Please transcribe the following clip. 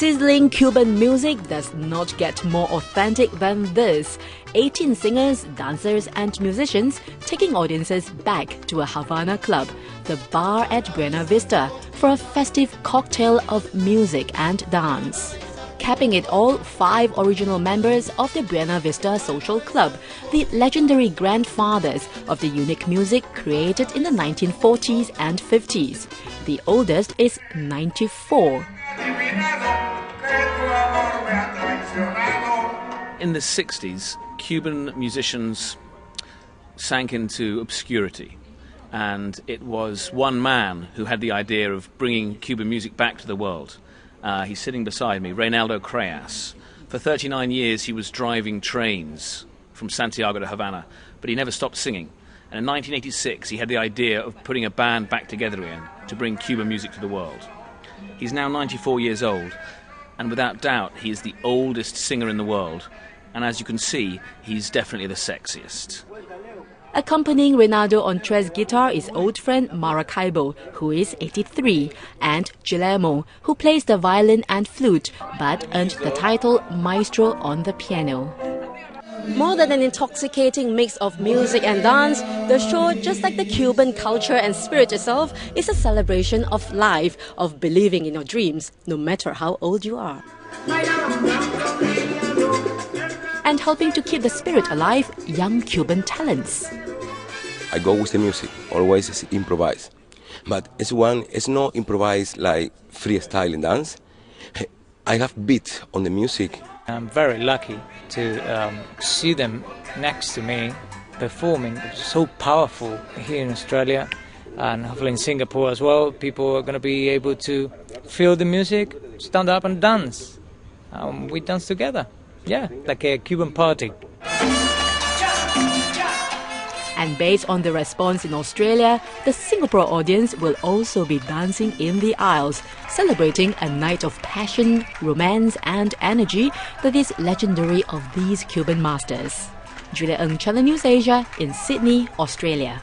Sizzling Cuban music does not get more authentic than this. 18 singers, dancers and musicians taking audiences back to a Havana club, the bar at Buena Vista, for a festive cocktail of music and dance. Capping it all, 5 original members of the Buena Vista Social Club, the legendary grandfathers of the unique music created in the 1940s and 50s. The oldest is 94. In the 60s, Cuban musicians sank into obscurity, and it was one man who had the idea of bringing Cuban music back to the world. He's sitting beside me, Reynaldo Creas. For 39 years he was driving trains from Santiago to Havana, but he never stopped singing. And in 1986 he had the idea of putting a band back together again to bring Cuban music to the world. He's now 94 years old, and without doubt he is the oldest singer in the world. And as you can see, he's definitely the sexiest. Accompanying Reynaldo on Tres guitar is old friend Maracaibo, who is 83, and Guillermo, who plays the violin and flute, but earned the title maestro on the piano. More than an intoxicating mix of music and dance, the show, just like the Cuban culture and spirit itself, is a celebration of life, of believing in your dreams, no matter how old you are. And helping to keep the spirit alive, young Cuban talents. I go with the music, always improvise. But it's not improvise like freestyle and dance. I have beat on the music. I'm very lucky to see them next to me performing. It's so powerful here in Australia and hopefully in Singapore as well. People are going to be able to feel the music, stand up and dance. We dance together. Yeah, like a Cuban party. And based on the response in Australia, the Singapore audience will also be dancing in the aisles, celebrating a night of passion, romance and energy that is legendary of these Cuban masters. Julia Ng, Channel News Asia in Sydney, Australia.